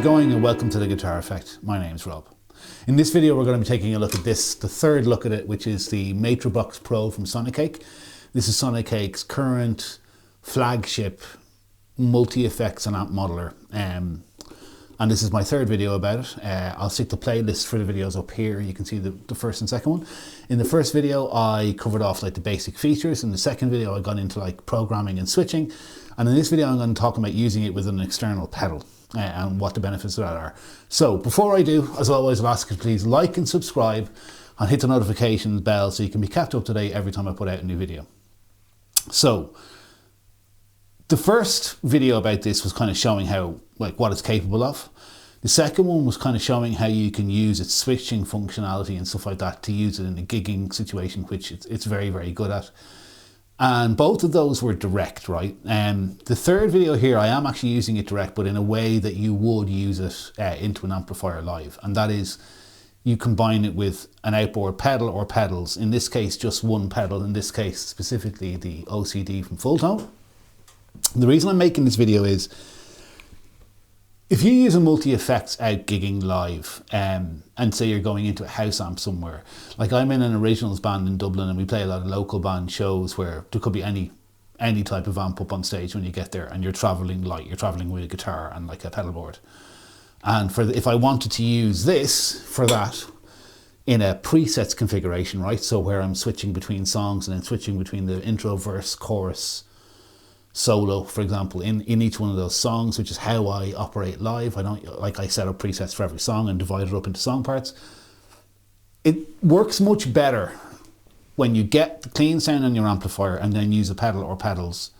going, and welcome to The Guitar Effect. My name's Rob. In this video we're going to be taking a look at this, the third look at it, which is the Matribox Pro from Sonicake. This is Sonicake's current flagship multi-effects and amp modeler. And this is my third video about it. I'll stick the playlist for the videos up here. You can see the first and second one. In the first video I covered off like the basic features. In the second video I got into like programming and switching. And in this video I'm going to talk about using it with an external pedal and what the benefits of that are. So before I do, as always, I'll ask you to please like and subscribe and hit the notification bell so you can be kept up to date every time I put out a new video. So the first video about this was kind of showing how, like, what it's capable of. The second one was kind of showing how you can use its switching functionality and stuff like that to use it in a gigging situation, which it's very, very good at. And both of those were direct, right? The third video here, I am actually using it direct, but in a way that you would use it into an amplifier live. And that is, you combine it with an outboard pedal or pedals. In this case, just one pedal. In this case, specifically the OCD from Fulltone. The reason I'm making this video is, if you use a multi-effects out gigging live, and say you're going into a house amp somewhere, like I'm in an originals band in Dublin and we play a lot of local band shows where there could be any type of amp up on stage when you get there, and you're traveling light, you're traveling with a guitar and like a pedal board. And if I wanted to use this for that in a presets configuration, right? So where I'm switching between songs and then switching between the intro, verse, chorus, solo, for example, in each one of those songs, which is how I operate live. I set up presets for every song and divide it up into song parts. It works much better when you get the clean sound on your amplifier and then use a pedal or pedals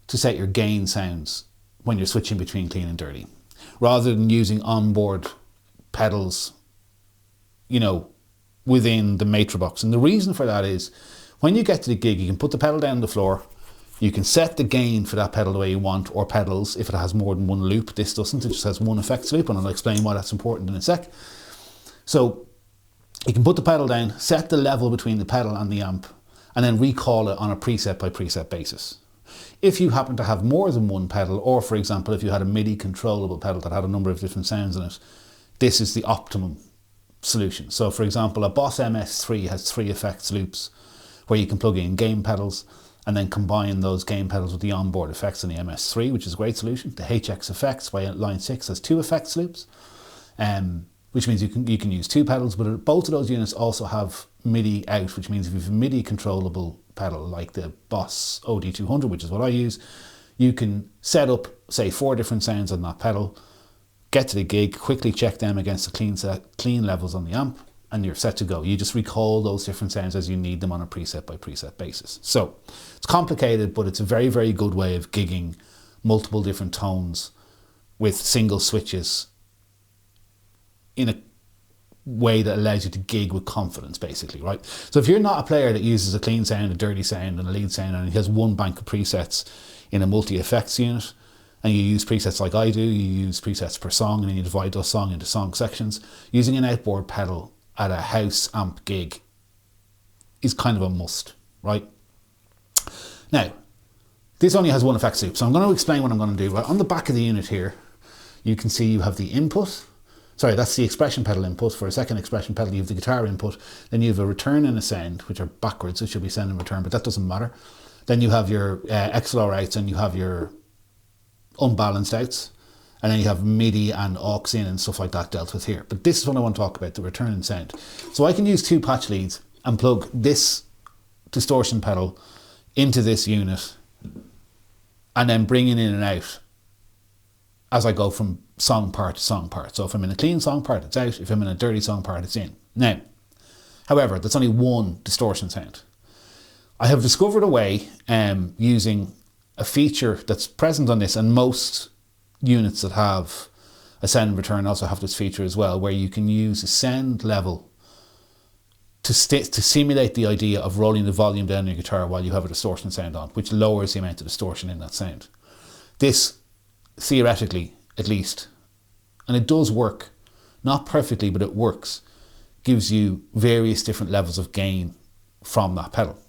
to set your gain sounds when you're switching between clean and dirty, rather than using onboard pedals, you know, within the Matribox. And the reason for that is, when you get to the gig, you can put the pedal down on the floor. You can set the gain for that pedal the way you want, or pedals if it has more than one loop. This doesn't, it just has one effects loop, and I'll explain why that's important in a sec. So you can put the pedal down, set the level between the pedal and the amp, and then recall it on a preset by preset basis. If you happen to have more than one pedal, or for example, if you had a MIDI controllable pedal that had a number of different sounds in it, this is the optimum solution. So for example, a Boss MS3 has 3 effects loops where you can plug in gain pedals and then combine those gain pedals with the onboard effects in the MS3, which is a great solution. The HX effects by line 6 has 2 effects loops, which means you can use 2 pedals, but both of those units also have MIDI out, which means if you have a MIDI controllable pedal like the Boss OD200, which is what I use, you can set up, say, 4 different sounds on that pedal, get to the gig, quickly check them against the clean levels on the amp, and you're set to go. You just recall those different sounds as you need them on a preset by preset basis. So it's complicated, but it's a very, very good way of gigging multiple different tones with single switches in a way that allows you to gig with confidence, basically, right? So if you're not a player that uses a clean sound, a dirty sound, and a lead sound, and he has one bank of presets in a multi-effects unit, and you use presets like I do, you use presets per song, and then you divide those songs into song sections, using an outboard pedal at a house amp gig is kind of a must, right? Now, this only has one effects loop, so I'm going to explain what I'm going to do. Right on the back of the unit here, you can see you have the input. Sorry, that's the expression pedal input. For a second expression pedal, you have the guitar input. Then you have a return and a send, which are backwards, so it should be send and return, but that doesn't matter. Then you have your XLR outs, and you have your unbalanced outs. And then you have MIDI and aux in and stuff like that dealt with here. But this is what I want to talk about, the return and send. So I can use 2 patch leads and plug this distortion pedal into this unit and then bring it in and out as I go from song part to song part. So if I'm in a clean song part, it's out. If I'm in a dirty song part, it's in. Now, however, that's only one distortion sound. I have discovered a way using a feature that's present on this, and most units that have a send and return also have this feature as well, where you can use a send level to simulate the idea of rolling the volume down your guitar while you have a distortion sound on, which lowers the amount of distortion in that sound. This, theoretically at least, and it does work, not perfectly, but it works, gives you various different levels of gain from that pedal.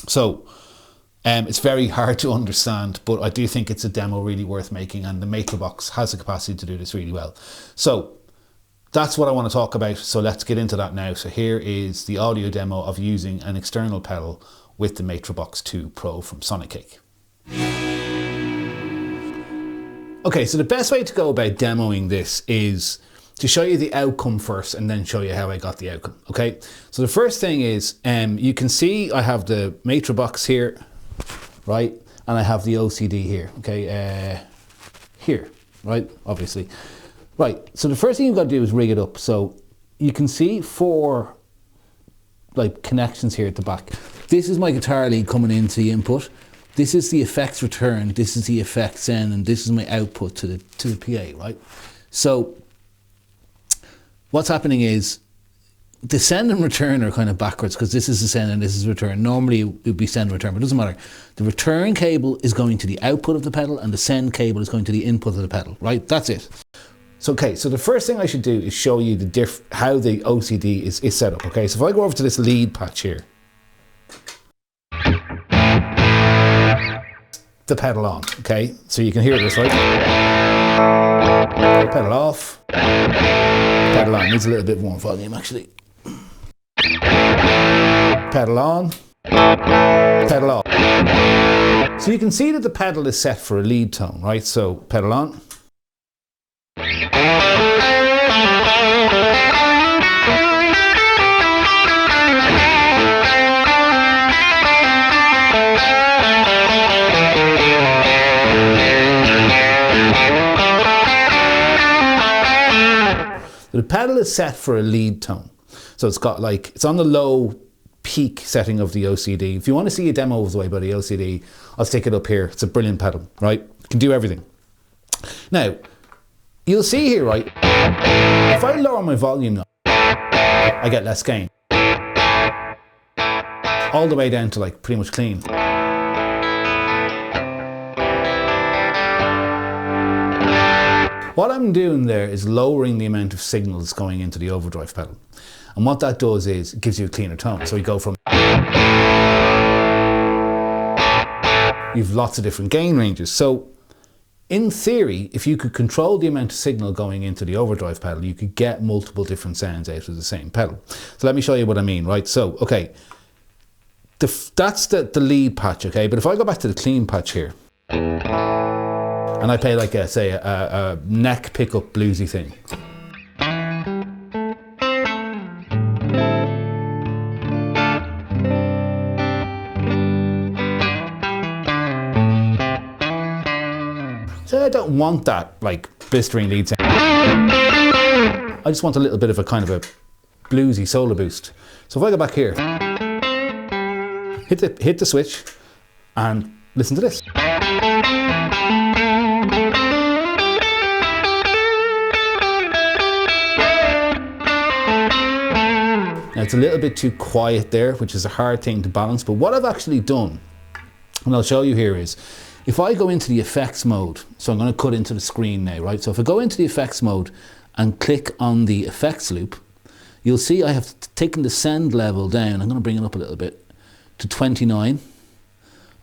So It's very hard to understand, but I do think it's a demo really worth making, and the Matribox has the capacity to do this really well. So that's what I want to talk about. So let's get into that now. So here is the audio demo of using an external pedal with the Matribox II Pro from Sonicake. Okay, so the best way to go about demoing this is to show you the outcome first and then show you how I got the outcome, okay? So the first thing is, you can see I have the Matribox here, right? And I have the OCD here, okay? Here, right, obviously. Right, so the first thing you've got to do is rig it up. So you can see 4 like connections here at the back. This is my guitar lead coming into the input. This is the effects return, this is the effects in, and this is my output to the PA, right? So what's happening is the send and return are kind of backwards, because this is the send and this is return. Normally it would be send and return, but it doesn't matter. The return cable is going to the output of the pedal and the send cable is going to the input of the pedal, right? That's it. So, okay, so the first thing I should do is show you how the OCD is set up, okay? So if I go over to this lead patch here, the pedal on, okay? So you can hear this, right? Pedal off, pedal on. Needs a little bit more volume, actually. Pedal on, pedal off. So you can see that the pedal is set for a lead tone, right? So pedal on. The pedal is set for a lead tone. So it's got like, it's on the low peak setting of the OCD. If you want to see a demo of the way by the OCD, I'll stick it up here. It's a brilliant pedal, right? It can do everything. Now, you'll see here, right? If I lower my volume now, I get less gain. All the way down to like pretty much clean. What I'm doing there is lowering the amount of signals going into the overdrive pedal. And what that does is it gives you a cleaner tone. So you go from, you've lots of different gain ranges. So in theory, if you could control the amount of signal going into the overdrive pedal, you could get multiple different sounds out of the same pedal. So let me show you what I mean, right? So, okay, that's the lead patch, okay? But if I go back to the clean patch here, and I play like a neck pickup bluesy thing. So I don't want that like blistering lead sound. I just want a little bit of a kind of a bluesy solo boost. So if I go back here, hit the switch and listen to this. Now it's a little bit too quiet there, which is a hard thing to balance, but what I've actually done, and I'll show you here, is if I go into the effects mode, so I'm going to cut into the screen now, right? So if I go into the effects mode and click on the effects loop, you'll see I have taken the send level down. I'm going to bring it up a little bit to 29.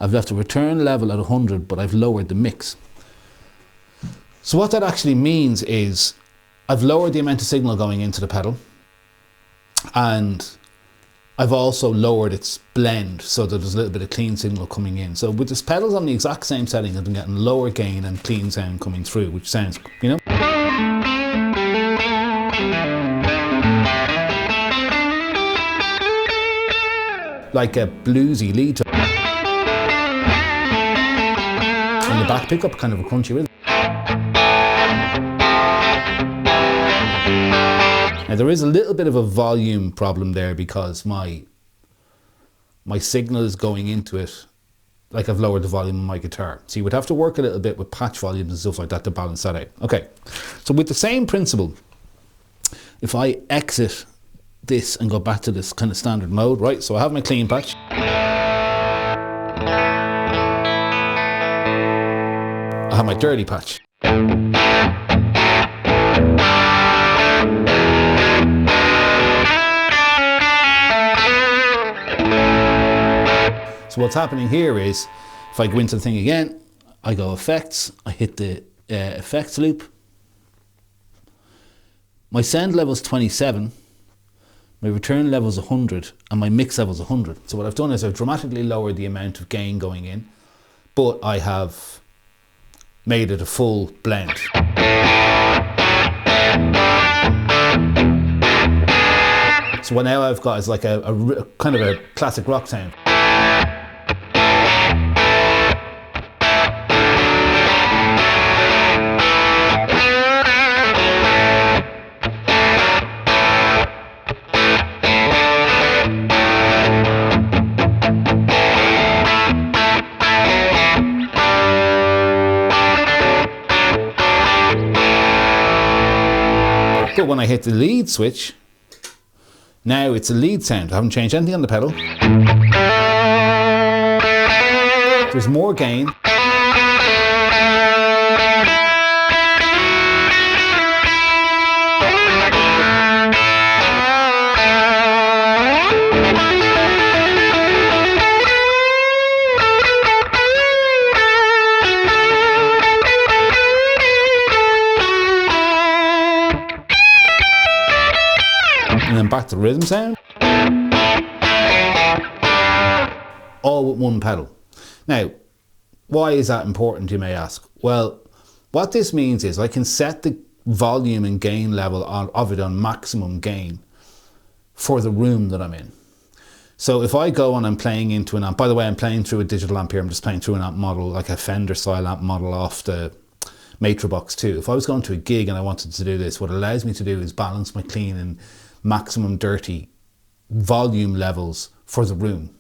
I've left the return level at 100, but I've lowered the mix. So what that actually means is I've lowered the amount of signal going into the pedal, and I've also lowered its blend so that there's a little bit of clean signal coming in. So with this pedals on the exact same setting, I'm getting lower gain and clean sound coming through, which sounds, you know? Like a bluesy lead tone. And the back pickup, kind of a crunchy rhythm. Now there is a little bit of a volume problem there because my signal is going into it, like I've lowered the volume on my guitar. So you would have to work a little bit with patch volumes and stuff like that to balance that out. Okay, so with the same principle, if I exit this and go back to this kind of standard mode, right? So I have my clean patch. I have my dirty patch. So So what's happening here is, if I go into the thing again, I go effects, I hit the effects loop. My send level is 27, my return level is 100, and my mix level is 100. So what I've done is I've dramatically lowered the amount of gain going in, but I have made it a full blend. So what now I've got is like a kind of a classic rock sound. But when I hit the lead switch, now it's a lead sound. I haven't changed anything on the pedal. There's more gain. And then back to the rhythm sound. All with one pedal. Now, why is that important, you may ask? Well, what this means is I can set the volume and gain level of it on maximum gain for the room that I'm in. So if I go and I'm playing into an amp, by the way, I'm playing through a digital amp here, I'm just playing through an amp model, like a Fender style amp model off the Matribox II. If I was going to a gig and I wanted to do this, what it allows me to do is balance my clean and maximum dirty volume levels for the room.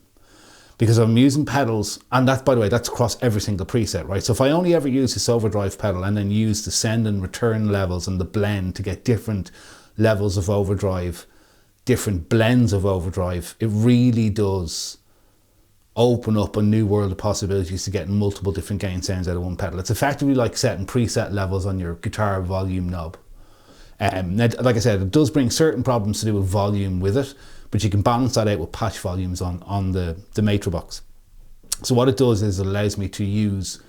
Because I'm using pedals, and that, by the way, that's across every single preset, right? So if I only ever use this overdrive pedal and then use the send and return levels and the blend to get different levels of overdrive, different blends of overdrive, it really does open up a new world of possibilities to getting multiple different gain sounds out of one pedal. It's effectively like setting preset levels on your guitar volume knob. Now, like I said, it does bring certain problems to do with volume with it, but you can balance that out with patch volumes on the Matribox. So what it does is it allows me to use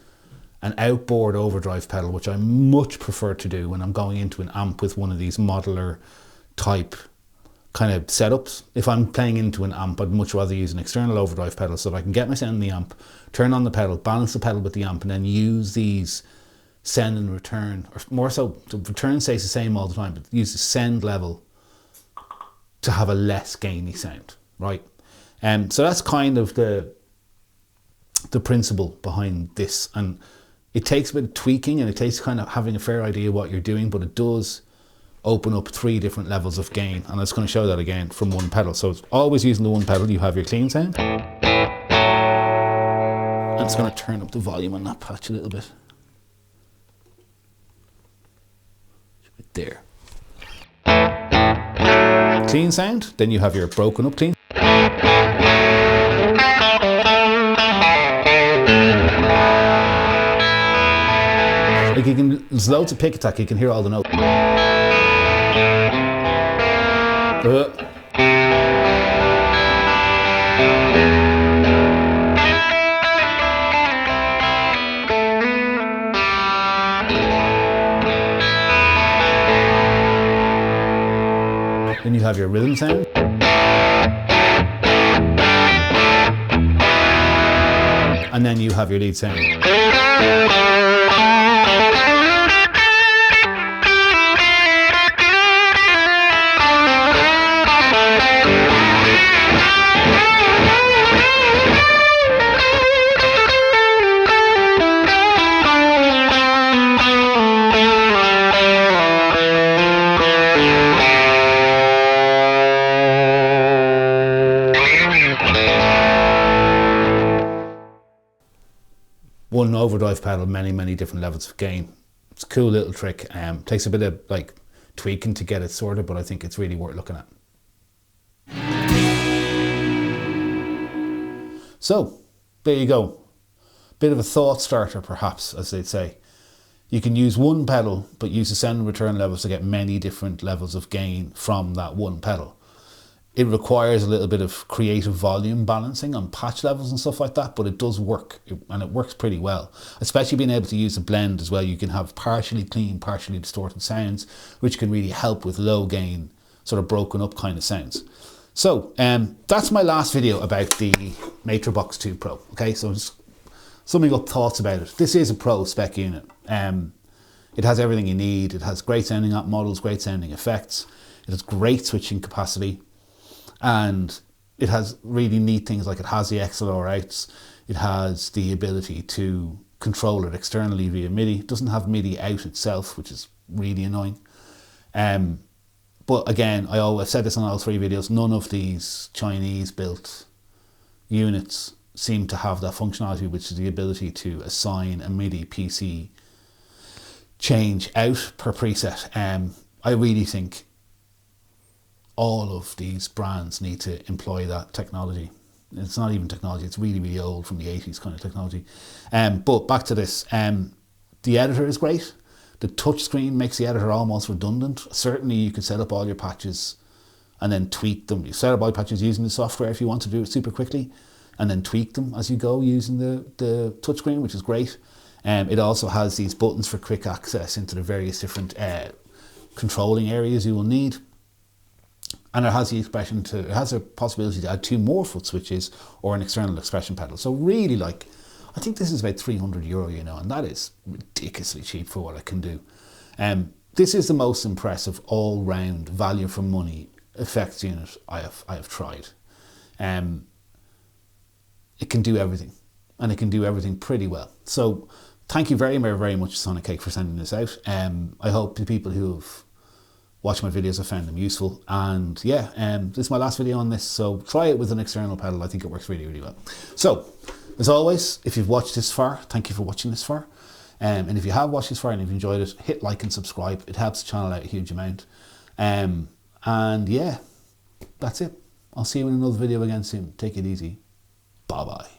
an outboard overdrive pedal, which I much prefer to do when I'm going into an amp with one of these modular type kind of setups. If I'm playing into an amp, I'd much rather use an external overdrive pedal so that I can get my sound in the amp, turn on the pedal, balance the pedal with the amp, and then use these send and return, or more so, the return stays the same all the time, but use the send level to have a less gainy sound, right? So that's kind of the principle behind this, and it takes a bit of tweaking and it takes kind of having a fair idea what you're doing, but it does open up 3 different levels of gain, and I'm just going to show that again from one pedal. So it's always using the one pedal, you have your clean sound, and it's going to turn up the volume on that patch a little bit. There. Clean sound, then you have your broken up clean. Like you can, there's loads of pick attack, you can hear all the notes. Then you have your rhythm sound. And then you have your lead sound. One overdrive pedal, many different levels of gain. It's a cool little trick. Takes a bit of like tweaking to get it sorted, but I think it's really worth looking at. So there you go. Bit of a thought starter, perhaps, as they'd say. You can use one pedal, but use the send and return levels to get many different levels of gain from that one pedal. It requires a little bit of creative volume balancing on patch levels and stuff like that, but it does work, and it works pretty well. Especially being able to use a blend as well. You can have partially clean, partially distorted sounds, which can really help with low gain, sort of broken up kind of sounds. So that's my last video about the Matribox II Pro. Okay, so just summing up thoughts about it. This is a pro spec unit. It has everything you need. It has great sounding amp models, great sounding effects. It has great switching capacity. And it has really neat things like it has the XLR outs. It has the ability to control it externally via MIDI. It doesn't have MIDI out itself, which is really annoying. But again, I've said this on all 3 videos, none of these Chinese built units seem to have that functionality, which is the ability to assign a MIDI PC change out per preset. I really think all of these brands need to employ that technology. It's not even technology, it's really, really old, from the 80s kind of technology. But back to this, the editor is great. The touchscreen makes the editor almost redundant. Certainly you can set up all your patches and then tweak them. You set up all your patches using the software if you want to do it super quickly, and then tweak them as you go using the touchscreen, which is great. It also has these buttons for quick access into the various different controlling areas you will need. And it has it has a possibility to add 2 more foot switches or an external expression pedal. So really, like, I think this is about €300, you know, and that is ridiculously cheap for what it can do. This is the most impressive all-round value for money effects unit I have tried. It can do everything, and it can do everything pretty well. So thank you very, very, very much, Sonicake, for sending this out. I hope the people who have watched my videos have found them useful. And yeah, this is my last video on this, so try it with an external pedal. I think it works really, really well. So as always, if you've watched this far, thank you for watching this far. And if you have watched this far and if you enjoyed it, hit like and subscribe. It helps the channel out a huge amount. And yeah, that's it. I'll see you in another video again soon. Take it easy. Bye bye.